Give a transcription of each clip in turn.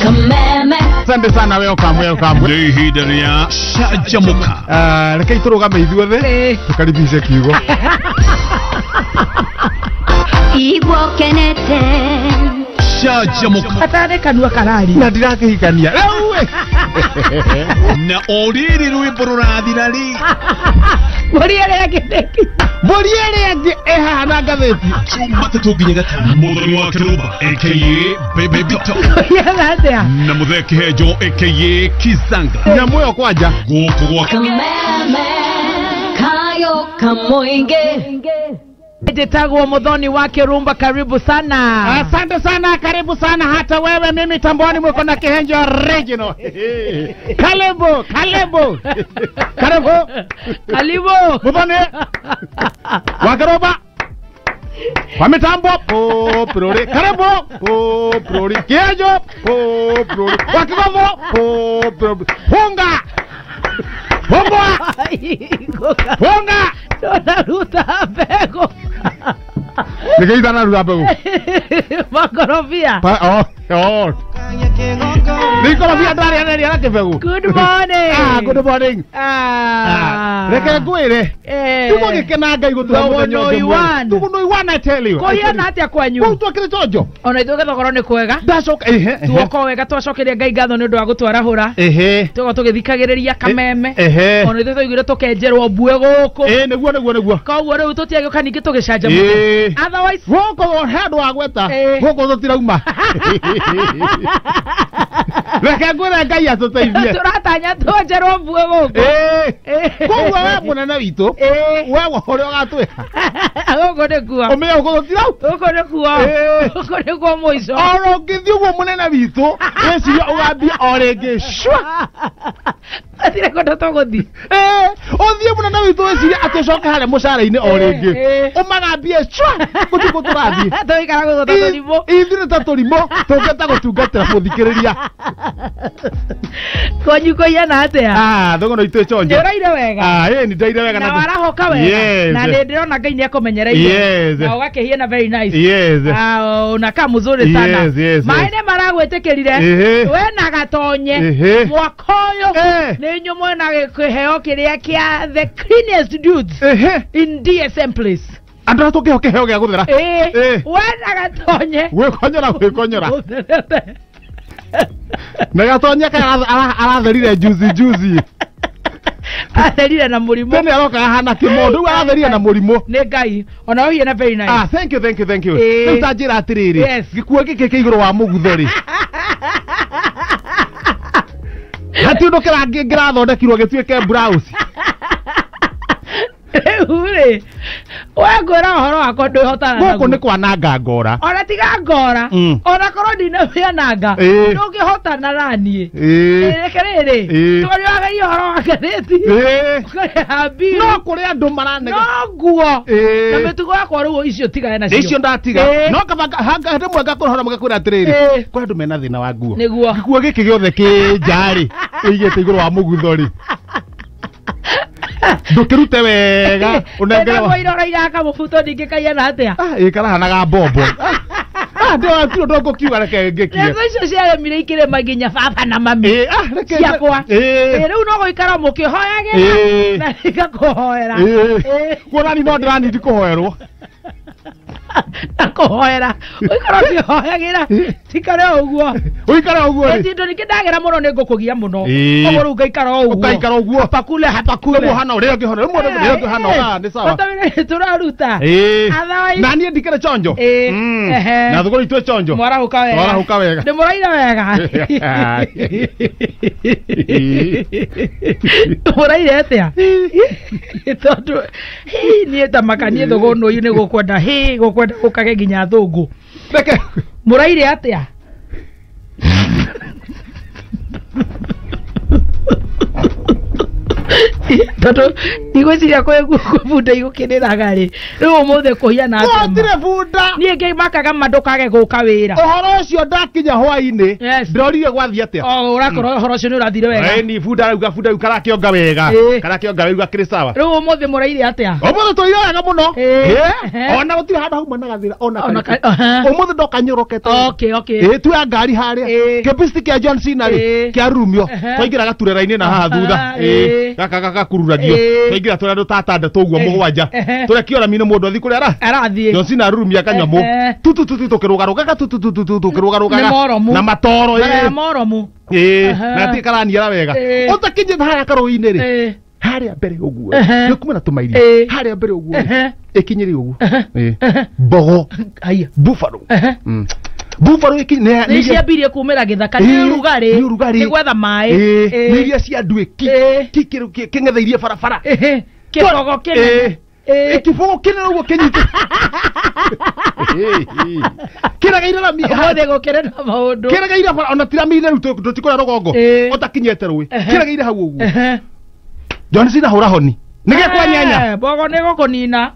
Asante sana, welcome. Leo hii ndani ya Shajamuka. Reke iturugame ithuothe tukaribishe kiugo. Igwo kenete Shajamuka. Atane kanua karari. Na ndirakihikania. Ewe. Na oriri rwimbo rurathirari. Muriere yakideki. Muriere yake ehana gatheti. Chuma tutunginya gatano. Muthoni wa Kiruba aka Bebe Bito. Yanatea. Na mutheki hejo aka Kizanga. Nyamuyo kwanja. Guku gwa kayo kamoinge Jetagwa Muthoni wa Kirumba, karibu sana. Asante sana, karibu sana hata wewe. Mimi tamboni mweko na Kihenjo original. Karibu. Muthoni wa Kirumba. Kwa mitambo prori. Karibu prori. Kihenjo prori. Wa Kirumba prori. Hunga. Hunga. Tunaruta bego. Nikaita na ruta bego. Makorofia. Nikorofia ndari anania na bego. Good morning. Good morning. Reke ngwire. Tuko gikena ngai gutura muthenya ũmwe. Tuko no iwana I tell you. Koyana atia kwanyu. Kutu akire tonjo. Ona ithuke thogoro ni kwega. Ndacoka Tuoko wega twacokeria ngai ngatho ni ndu wa gutwara hura. Tuko tugithikagiriria kameme. Ona ithuke tugire tukenjerwo mbue guku. Niguo. Koguo riu tutiagioka ningi tugicanjamuka. Otherwise woko hendu wa gweta. Woko tutirauma. Reke ngwire ngai atuteithie. Turatanya twenjerwo mbue guku. Koguo we munene witu. We wohore gatwe. Agogo ne kuwa. Omeya uko tutirau. Uko ne kuwa. Uko ne kuwa moiso. Oro ngithi uguo munene witu. Weciria ugambia oringi shwa. Atire kondo togothi. Othie munene witu weciria aticoka hare mucara-ini oringi. Umagambie shwa. Gutuko turathie. Toikara gutota turimo. Ithire ta turimo. Tungeta gutungatira muthikiriria. Konyu koyana atia. Thogono itu chonje. Ndiraire wega. Ni ndaire wega na warahoka wega. Na ndirona ngai ni akumenyereire. Na ugakihia very nice. Unakaa mzuri sana. Maine maragwetekirire. We na gatonye. Mwaka uyu ni nyumwe na giheo kiria kia the cleanest dudes in DSM place. Andra to kiheo gia guthera. We na gatonye. We konyora. Na gatonye ka aratherire juicy. Atherire na murimo. Tene aroka hana kimondo, aratherire na murimo. Ne ngai. Ona uhiye na very nice. Thank you. Ni utajira atiriri. Gikuo giki kiiguru wa muguthori. Hati ndo kira thondekirwo gituike blouse. Ure. Wagora horo wako ndihotana naguo. Guku ni kwananga ngora. Ona tiga ngora. Ona korwo ndina biananga. Ndungihotana nanie. Rekerere. Tori wagai horo wagareti. Habi. No kuri andu maranega. No guo. Na mitugo yakwa riu icio tiga na cio. Icio ndatiga. No kabanga hanga ndimwe ngakurora mugakwira atiriri. Kwa andu mena thina wa nguo. Niguo. Gikuo giki giothe ki njari. Uigite iguru wa muguthori. Ndukirute wega unengere wa irora iraka mubuto ningi kaiana atia ikarahanaga bombo ndio ndo kiuga reke ngekie icio ciaremire ikire maginya baba na mami ciakwa riu no guikara mukihoyage na igakuhoera kuona ni no ndirani ndikuhoerwo nakuhoera uikara ukihoyagira tikare uguo etindo nikindagera muno ningukugia muno koguo riu ngaikara uguo hapakule muhana uria ngihona rimwe ndio ngihana ni sawa turaruta na niĩ ndikire chonjo na thuguru itwe chonjo mwarahuka wega ndimuraire wega muraire atia tondu niĩ tamakanie thugunu uyu nigukwenda gukwenda gukage nginya thungu muraire atia Toto ndigwiciria kwebunda igukiniraga ri riu umuthe kuhiana atema kwatire bunda nie ngi makaga mandukage guka wira uhoro ucio ndakinya hwaini ndorire gwathi atia urakorwo uhoro ucio ni urathire wega ni bunda riu karakionga wega wega kiri sawa riu umuthe muraire atia umuthe toire wega muno ona gutire handu hauma na gathira ona umuthe ndokanyurokete tuya ngari haria kebisi kia John Cena ri kia rumio twaingira gaturera-ini na haha thutha gakururagio twaingira tũrĩa tũtatandatu ũguo mũgwanja tũrĩa kĩorami nĩ mũndũ athi kũrĩa arathie John Cena arurumia kanyamũ tũkĩrũgarũgaga na matoro na ti karaniara wega ũtakinyĩte harĩa karũĩ-inĩ rĩ harĩa mbere ũguo nĩ kuma na tũmairia harĩa mbere ũguo ĩkinyĩre ũguo mbogo buffalo Buffalo ni ciambirie kumira githaka ni urugari ni gwetha mai ni iria cia nduiki king'etheirie barabara kibogo kinene kibogo kinene uguo kinyite kirageire na mihode gukirena maundu kirageire ona tiramire ruto tikora rogongo otakinyete rui kirageire hau uguo John Cena hura honi nige kwa nyanya bogo ni gukunina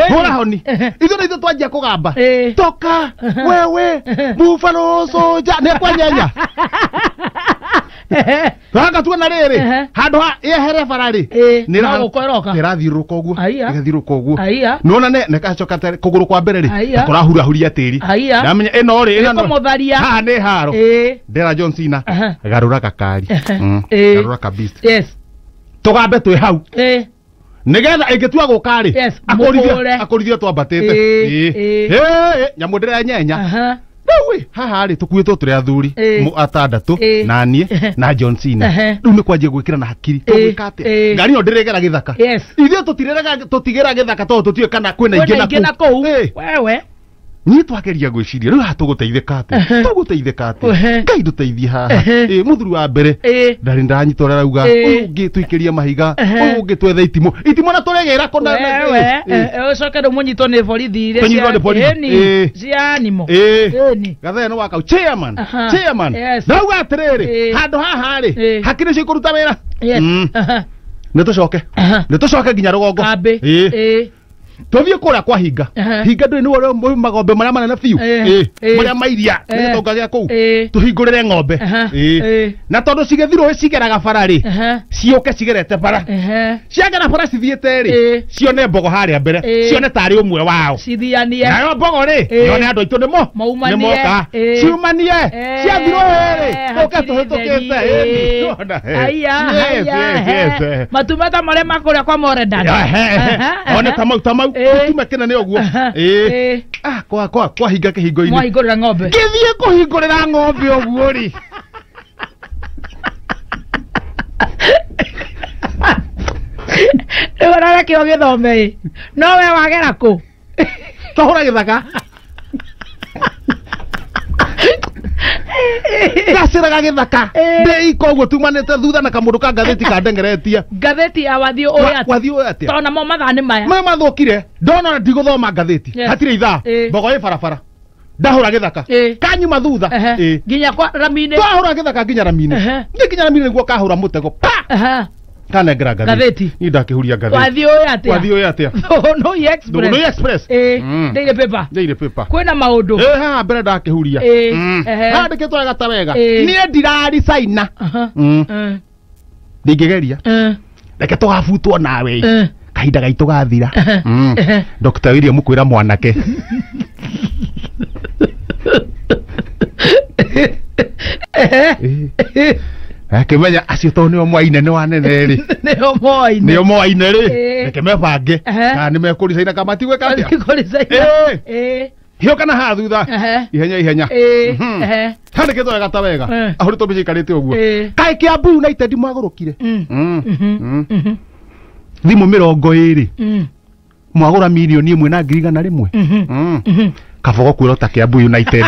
hura honi ithu twanjia kugamba toka wewe Buffalo Soldier ne kwa nyanya Ranga tu na riri handu ha yehere barari ni ra gukoroka irathiruka uguo igathiruka uguo nona ne kacoka kuguru kwa mbere ri kurahura huria tiri ndamenya ino ri ino mutharia ha ni haro ndera John Cena garura kakari garura kabisa tugambe twi hau nigetha ingitua guka ri akorithia twambatite nyamu ndira nyenya Wewe haha ri tukuitwo turi athuri atandatu na nie na John Cena riu ni kwanjia gwikira na hakiri tugikate ngari yo ndiregera githaka ithuĩ tutigera githaka to tutiwe kana kwina ingi na kuu wewe ni twageria gwiciria riu hatuguteithika ate tuguteithika ate ngai nduteithie haha muthuri wa mbere ndari ndanyita ũrĩa rauga ũyũ ũngĩ tũikĩrie mahiga ũyũ ũngĩ twethe itimo na tũregera kona wewe ucoke ndũmunyitwo nĩ borithi iria cia animo gathee no wakau chairman ndauga atĩrĩrĩ handũ haha rĩ hakiri cio kũruta wĩra nĩ tũcoke nginya rũgongo tuthie kuria kwa hinga ndui ni wore magombe maria manene biu maria mairia ni tonga gya kuu tuhingurire ng'ombe na tondu cigethirwo cigeraga barari ciuke cigerete bara ciagera bara cithiete ri cione mbogo haria mbere cione tari umwe wao cithianie nayo mbogo ri yone andu aitu nimo moka ciumanie ciathirwo ri uke tuhitukite aya matumata maria makuria kwa Moredan one tamau tume kinene uguo kwa hinga kihingo-ini mwahingurira ng'ombe ngithie kuhingurira ng'ombe uguo ri rĩu kĩo gĩthome no we wagera kũ twahũra gĩthaka gacĩraga gĩthaka ndĩika ũguo tumanĩte thutha na kamũndũ ka ngathĩti kandengeretia ngathĩti ya wathiĩ ũyũ atĩa tondũ namo mathaa nĩ maya mathũkire ndona ndigũthoma ngathĩti hatirĩ ithaa mbogo ĩ barabara ndahũra gĩthaka kanyuma thutha nginya kwa Rami-inĩ twahũra gĩthaka nginya Rami-inĩ nginya Rami-inĩ nĩguo kahũra mũtego kanengera ngathĩti ni ndakĩhuria ngathĩti wathiĩ ũyũ atĩa no express Daily Paper kwĩna maũndũ haha mbere ndakĩhuria handĩkĩtwo wega ta wega niĩ ndirari China ndingĩgeria reke tũgabutwo nawe kahinda gaitũ gathira Dr. William kwĩra mwanake akimenya acio to nio mwaine ni wanene ri nio mwaine ri reke mebange kana ni mekuricaina kamati gwe katia hiyo kana ha thutha ihenya handĩkĩtwo wega ta wega ahuri to bijikarite uguo kaĩ Kiambu United mwagũrũkire thimũ 20 mwagũra milioni 1 na 100,000 kabogo kwĩrwo ta Kiambu United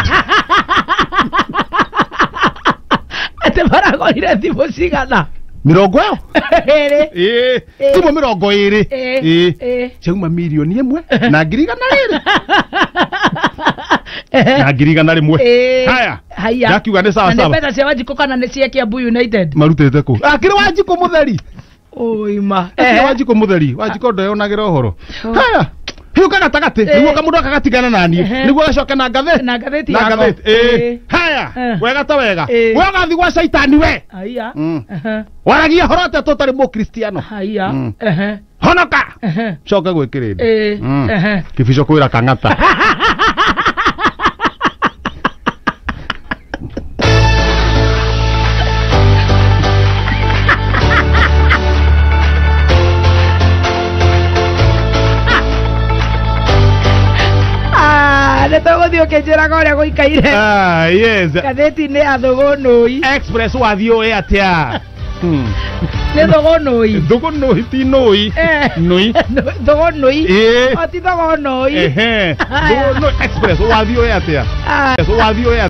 ate baragorire thimũ cigana 20 thimũ 20 ciauma milioni 1 na 100,000 na 100,000 haya yakiuga nĩ sawa sawa na pesa cia Wanjikũ kana nĩ cia Kiambu United marutĩte kũ akĩrĩ Wanjikũ mũtheri Oima. Wanjiko mutheri, wanjiko ndoyonagira uhoro. Haya. Hiyo kagatagati, niguo kamundu akagatigana nani. Niguo gacoke na ngatheti. Na ngatheti na ngatheti. Haya. Wega ta wega. We gathi gwa shaitani we. Aya. Waragia horote tutari mu Kristiano. Aya. Honoka. Coka gwikirinde. Kibico kwira kang'ata. Netogo dio ke jera gore go ikaire. Yes. Kadeti ne adogonoi. Express wa dio e atia. Ne dogonoi. Dogonoi ti noi. Noi. Dogonoi. Ati dogonoi. Dogonoi express wa dio e atia. Wa dio e